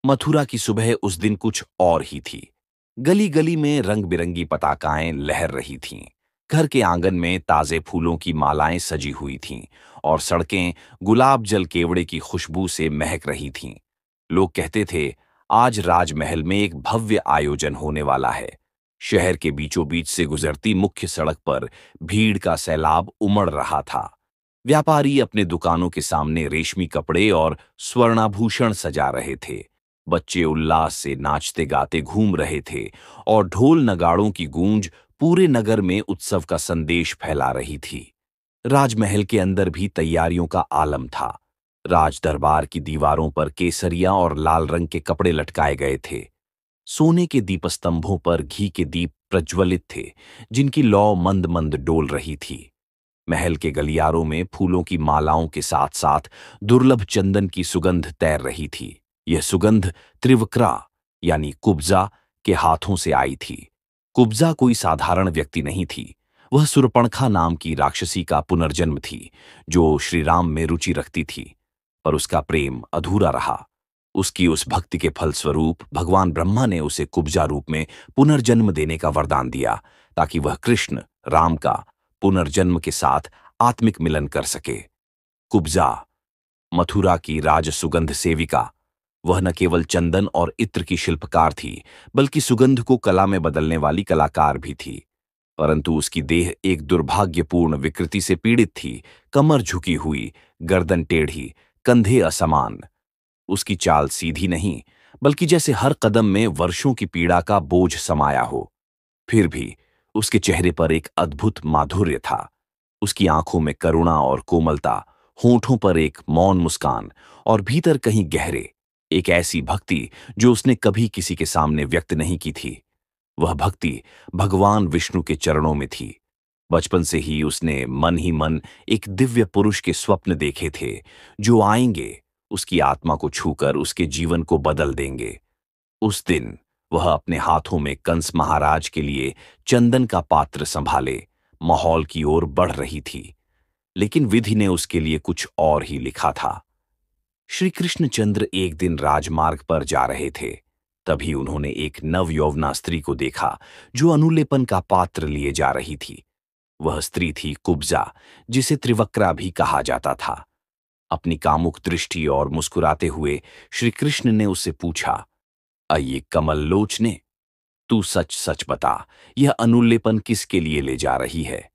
मथुरा की सुबह उस दिन कुछ और ही थी। गली गली में रंग बिरंगी पताकाएं लहर रही थीं। घर के आंगन में ताजे फूलों की मालाएं सजी हुई थीं और सड़कें गुलाब जल केवड़े की खुशबू से महक रही थीं। लोग कहते थे, आज राजमहल में एक भव्य आयोजन होने वाला है। शहर के बीचों बीच से गुजरती मुख्य सड़क पर भीड़ का सैलाब उमड़ रहा था। व्यापारी अपने दुकानों के सामने रेशमी कपड़े और स्वर्णाभूषण सजा रहे थे। बच्चे उल्लास से नाचते गाते घूम रहे थे और ढोल नगाड़ों की गूंज पूरे नगर में उत्सव का संदेश फैला रही थी। राजमहल के अंदर भी तैयारियों का आलम था। राज दरबार की दीवारों पर केसरिया और लाल रंग के कपड़े लटकाए गए थे। सोने के दीपस्तंभों पर घी के दीप प्रज्वलित थे, जिनकी लौ मंद मंद डोल रही थी। महल के गलियारों में फूलों की मालाओं के साथ साथ दुर्लभ चंदन की सुगंध तैर रही थी। यह सुगंध त्रिवक्रा यानी कुब्जा के हाथों से आई थी। कुब्जा कोई साधारण व्यक्ति नहीं थी। वह सुरपणखा नाम की राक्षसी का पुनर्जन्म थी, जो श्री राम में रुचि रखती थी, पर उसका प्रेम अधूरा रहा। उसकी उस भक्ति के फलस्वरूप भगवान ब्रह्मा ने उसे कुब्जा रूप में पुनर्जन्म देने का वरदान दिया, ताकि वह कृष्ण राम का पुनर्जन्म के साथ आत्मिक मिलन कर सके। कुब्जा, मथुरा की राज सुगंध सेविका, वह न केवल चंदन और इत्र की शिल्पकार थी, बल्कि सुगंध को कला में बदलने वाली कलाकार भी थी। परंतु उसकी देह एक दुर्भाग्यपूर्ण विकृति से पीड़ित थी। कमर झुकी हुई, गर्दन टेढ़ी, कंधे असमान। उसकी चाल सीधी नहीं, बल्कि जैसे हर कदम में वर्षों की पीड़ा का बोझ समाया हो। फिर भी उसके चेहरे पर एक अद्भुत माधुर्य था। उसकी आंखों में करुणा और कोमलता, होठों पर एक मौन मुस्कान और भीतर कहीं गहरे एक ऐसी भक्ति जो उसने कभी किसी के सामने व्यक्त नहीं की थी। वह भक्ति भगवान विष्णु के चरणों में थी। बचपन से ही उसने मन ही मन एक दिव्य पुरुष के स्वप्न देखे थे, जो आएंगे, उसकी आत्मा को छूकर उसके जीवन को बदल देंगे। उस दिन वह अपने हाथों में कंस महाराज के लिए चंदन का पात्र संभाले माहौल की ओर बढ़ रही थी। लेकिन विधि ने उसके लिए कुछ और ही लिखा था। श्री कृष्णचंद्र एक दिन राजमार्ग पर जा रहे थे। तभी उन्होंने एक नवयौवना स्त्री को देखा, जो अनुलेपन का पात्र लिए जा रही थी। वह स्त्री थी कुब्जा, जिसे त्रिवक्रा भी कहा जाता था। अपनी कामुक दृष्टि और मुस्कुराते हुए श्री कृष्ण ने उससे पूछा, अये कमल लोचने, तू सच सच बता, यह अनुलेपन किसके लिए ले जा रही है?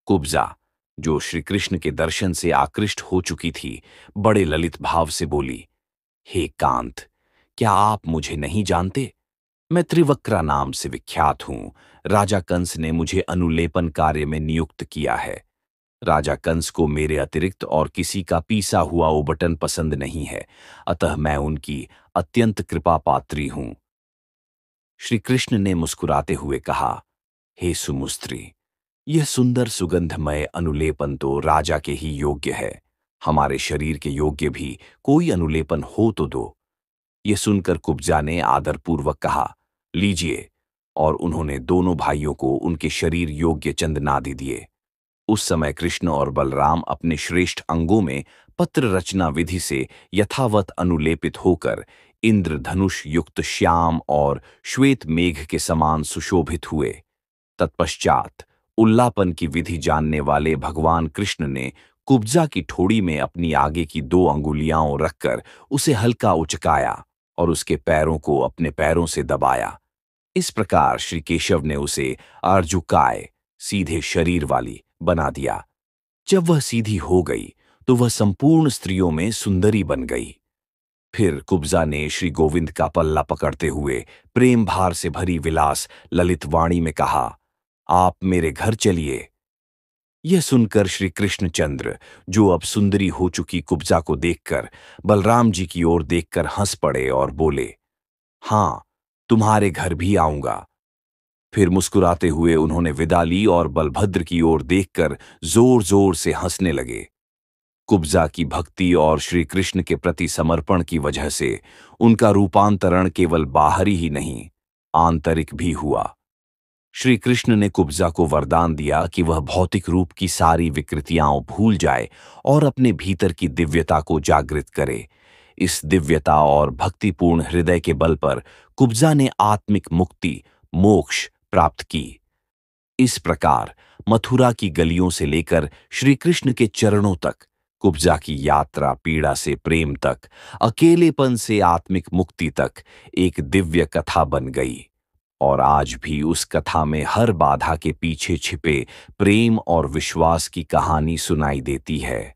कुब्जा, जो श्री कृष्ण के दर्शन से आकृष्ट हो चुकी थी, बड़े ललित भाव से बोली, हे कांत, क्या आप मुझे नहीं जानते? मैं त्रिवक्रा नाम से विख्यात हूं। राजा कंस ने मुझे अनुलेपन कार्य में नियुक्त किया है। राजा कंस को मेरे अतिरिक्त और किसी का पीसा हुआ उबटन पसंद नहीं है, अतः मैं उनकी अत्यंत कृपा पात्री हूं। श्री कृष्ण ने मुस्कुराते हुए कहा, हे सुमुस्त्री, यह सुंदर सुगंधमय अनुलेपन तो राजा के ही योग्य है। हमारे शरीर के योग्य भी कोई अनुलेपन हो तो दो। यह सुनकर कुब्जा ने आदरपूर्वक कहा, लीजिए, और उन्होंने दोनों भाइयों को उनके शरीर योग्य चंदनादि दिए। उस समय कृष्ण और बलराम अपने श्रेष्ठ अंगों में पत्र रचना विधि से यथावत अनुलेपित होकर इंद्रधनुष युक्त श्याम और श्वेत मेघ के समान सुशोभित हुए। तत्पश्चात उल्लापन की विधि जानने वाले भगवान कृष्ण ने कुब्जा की ठोड़ी में अपनी आगे की 2 अंगुलियां रखकर उसे हल्का उचकाया और उसके पैरों को अपने पैरों से दबाया। इस प्रकार श्री केशव ने उसे अर्जुकाय, सीधे शरीर वाली, बना दिया। जब वह सीधी हो गई तो वह संपूर्ण स्त्रियों में सुंदरी बन गई। फिर कुब्जा ने श्री गोविंद का पल्ला पकड़ते हुए प्रेम भार से भरी विलास ललित वाणी में कहा, आप मेरे घर चलिए। यह सुनकर श्री कृष्णचंद्र, जो अब सुंदरी हो चुकी कुब्जा को देखकर बलराम जी की ओर देखकर हंस पड़े और बोले, हां, तुम्हारे घर भी आऊंगा। फिर मुस्कुराते हुए उन्होंने विदा ली और बलभद्र की ओर देखकर जोर जोर से हंसने लगे। कुब्जा की भक्ति और श्री कृष्ण के प्रति समर्पण की वजह से उनका रूपांतरण केवल बाहरी ही नहीं, आंतरिक भी हुआ। श्री कृष्ण ने कुब्जा को वरदान दिया कि वह भौतिक रूप की सारी विकृतियां भूल जाए और अपने भीतर की दिव्यता को जागृत करे। इस दिव्यता और भक्तिपूर्ण हृदय के बल पर कुब्जा ने आत्मिक मुक्ति, मोक्ष प्राप्त की। इस प्रकार मथुरा की गलियों से लेकर श्री कृष्ण के चरणों तक कुब्जा की यात्रा पीड़ा से प्रेम तक, अकेलेपन से आत्मिक मुक्ति तक एक दिव्य कथा बन गई। और आज भी उस कथा में हर बाधा के पीछे छिपे प्रेम और विश्वास की कहानी सुनाई देती है।